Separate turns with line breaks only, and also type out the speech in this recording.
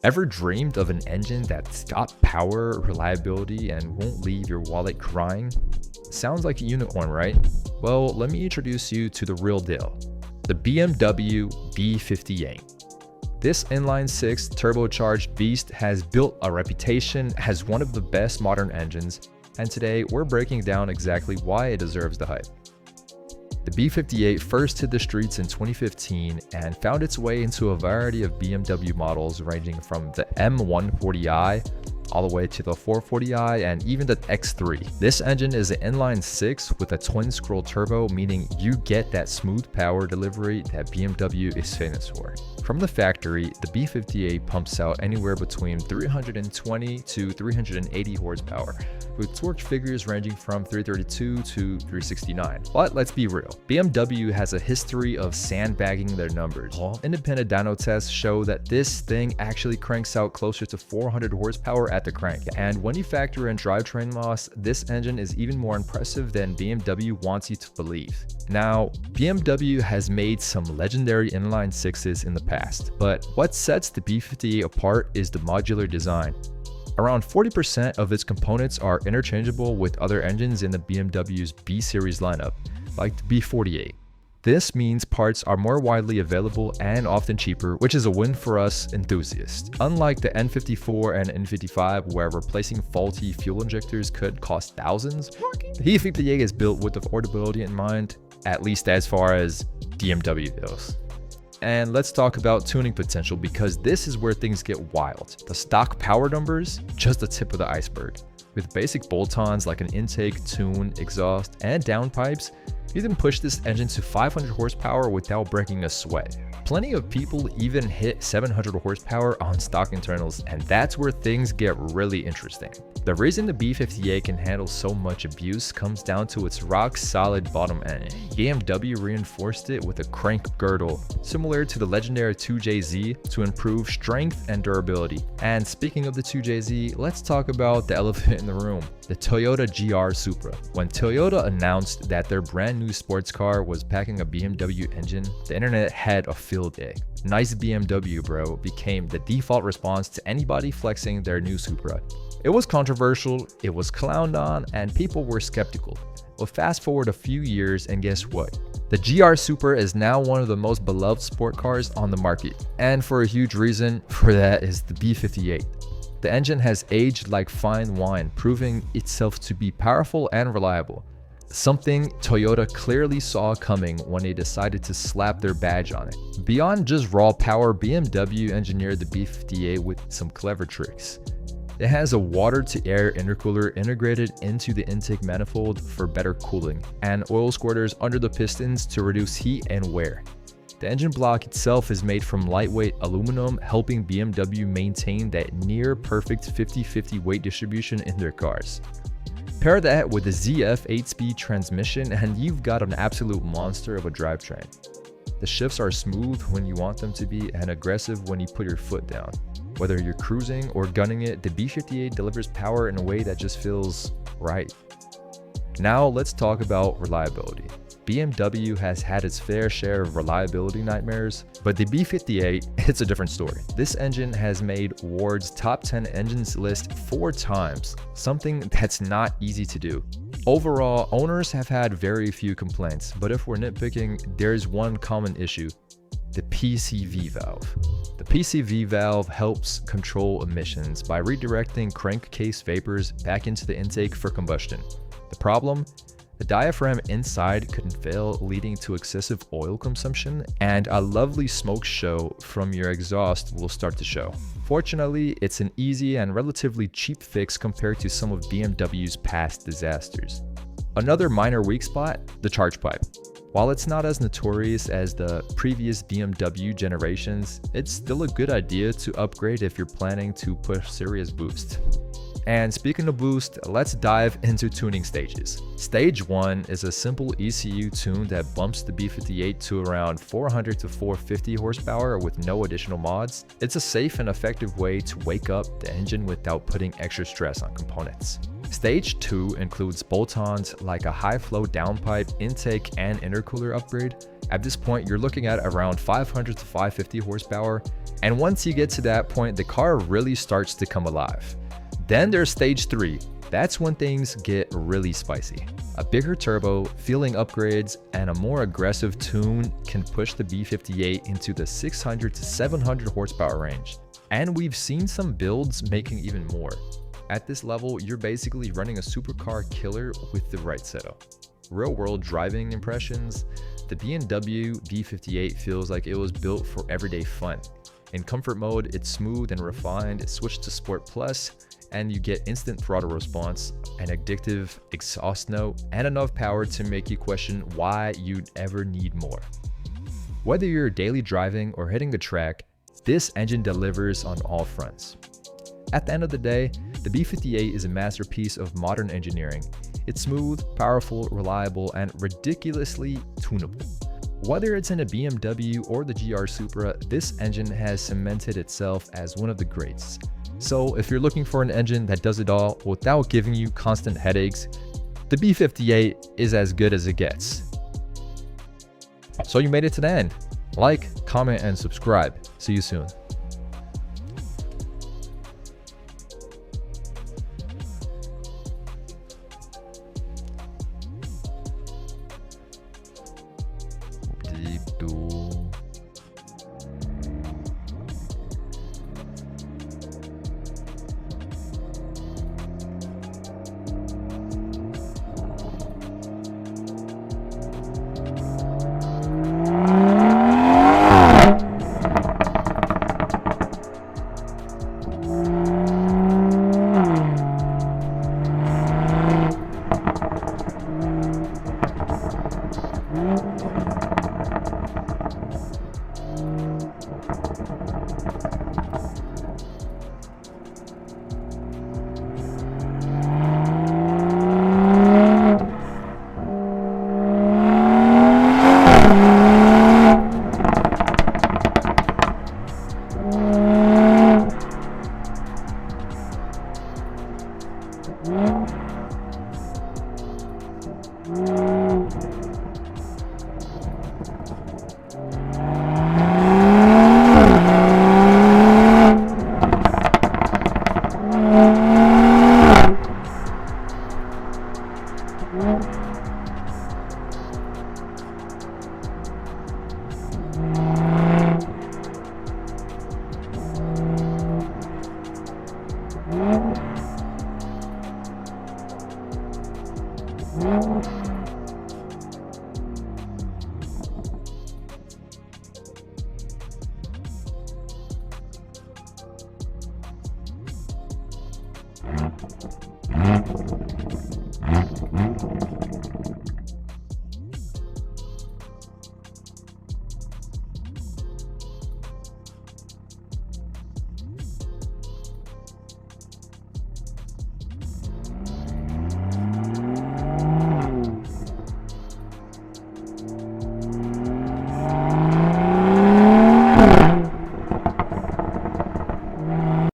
Ever dreamed of an engine that's got power, reliability, and won't leave your wallet crying? Sounds like a unicorn, right? Well, let me introduce you to the real deal, the BMW B58. This inline-six turbocharged beast has built a reputation as one of the best modern engines, and today we're breaking down exactly why it deserves the hype. The B58 first hit the streets in 2015 and found its way into a variety of BMW models ranging from the M140i all the way to the 440i and even the X3. This engine is an inline-six with a twin-scroll turbo, meaning you get that smooth power delivery that BMW is famous for. From the factory, the B58 pumps out anywhere between 320 to 380 horsepower, with torque figures ranging from 332 to 369. But let's be real, BMW has a history of sandbagging their numbers. Independent dyno tests show that this thing actually cranks out closer to 400 horsepower at the crank. And when you factor in drivetrain loss, this engine is even more impressive than BMW wants you to believe. Now, BMW has made some legendary inline sixes in the past, but what sets the B58 apart is the modular design. Around 40% of its components are interchangeable with other engines in the BMW's B series lineup, like the B48. This means parts are more widely available and often cheaper, which is a win for us enthusiasts. Unlike the N54 and N55, where replacing faulty fuel injectors could cost thousands, the B58 is built with affordability in mind, at least as far as BMW goes. And let's talk about tuning potential, because this is where things get wild. The stock power numbers, just the tip of the iceberg. With basic bolt-ons like an intake, tune, exhaust, and downpipes, you can push this engine to 500 horsepower without breaking a sweat. Plenty of people even hit 700 horsepower on stock internals, and that's where things get really interesting. The reason the B58 can handle so much abuse comes down to its rock-solid bottom end. BMW reinforced it with a crank girdle, similar to the legendary 2JZ, to improve strength and durability. And speaking of the 2JZ, let's talk about the elephant in the room, the Toyota GR Supra. When Toyota announced that their brand new sports car was packing a BMW engine, the internet had a field day. "Nice BMW, bro" became the default response to anybody flexing their new Supra. It was controversial, it was clowned on, and people were skeptical. Well, fast forward a few years and guess what? The GR Supra is now one of the most beloved sport cars on the market. And for a huge reason for that is the B58. The engine has aged like fine wine, proving itself to be powerful and reliable. Something Toyota clearly saw coming when they decided to slap their badge on it. Beyond just raw power, BMW engineered the B58 with some clever tricks. It has a water-to-air intercooler integrated into the intake manifold for better cooling, and oil squirters under the pistons to reduce heat and wear. The engine block itself is made from lightweight aluminum, helping BMW maintain that near-perfect 50-50 weight distribution in their cars. Pair that with the ZF 8-speed transmission and you've got an absolute monster of a drivetrain. The shifts are smooth when you want them to be and aggressive when you put your foot down. Whether you're cruising or gunning it, the B58 delivers power in a way that just feels right. Now let's talk about reliability. BMW has had its fair share of reliability nightmares, but the B58, it's a different story. This engine has made Ward's top 10 engines list 4 times, something that's not easy to do. Overall, owners have had very few complaints, but if we're nitpicking, there's one common issue: the PCV valve. The PCV valve helps control emissions by redirecting crankcase vapors back into the intake for combustion. The problem? The diaphragm inside couldn't fail, leading to excessive oil consumption, and a lovely smoke show from your exhaust will start to show. Fortunately, it's an easy and relatively cheap fix compared to some of BMW's past disasters. Another minor weak spot, the charge pipe. While it's not as notorious as the previous BMW generations, it's still a good idea to upgrade if you're planning to push serious boost. And speaking of boost, let's dive into tuning stages. Stage 1 is a simple ECU tune that bumps the B58 to around 400 to 450 horsepower with no additional mods. It's a safe and effective way to wake up the engine without putting extra stress on components. Stage 2 includes bolt-ons like a high-flow downpipe, intake, and intercooler upgrade. At this point, you're looking at around 500 to 550 horsepower, and once you get to that point, the car really starts to come alive. Then there's stage 3. That's when things get really spicy. A bigger turbo, fueling upgrades, and a more aggressive tune can push the B58 into the 600 to 700 horsepower range. And we've seen some builds making even more. At this level, you're basically running a supercar killer with the right setup. Real-world driving impressions, the BMW B58 feels like it was built for everyday fun. In comfort mode, it's smooth and refined. Switch to Sport Plus, and you get instant throttle response, an addictive exhaust note, and enough power to make you question why you'd ever need more. Whether you're daily driving or hitting the track, this engine delivers on all fronts. At the end of the day, the B58 is a masterpiece of modern engineering. It's smooth, powerful, reliable, and ridiculously tunable. Whether it's in a BMW or the GR Supra, this engine has cemented itself as one of the greats. So if you're looking for an engine that does it all without giving you constant headaches, the B58 is as good as it gets. So you made it to the end. Like, comment, and subscribe. See you soon.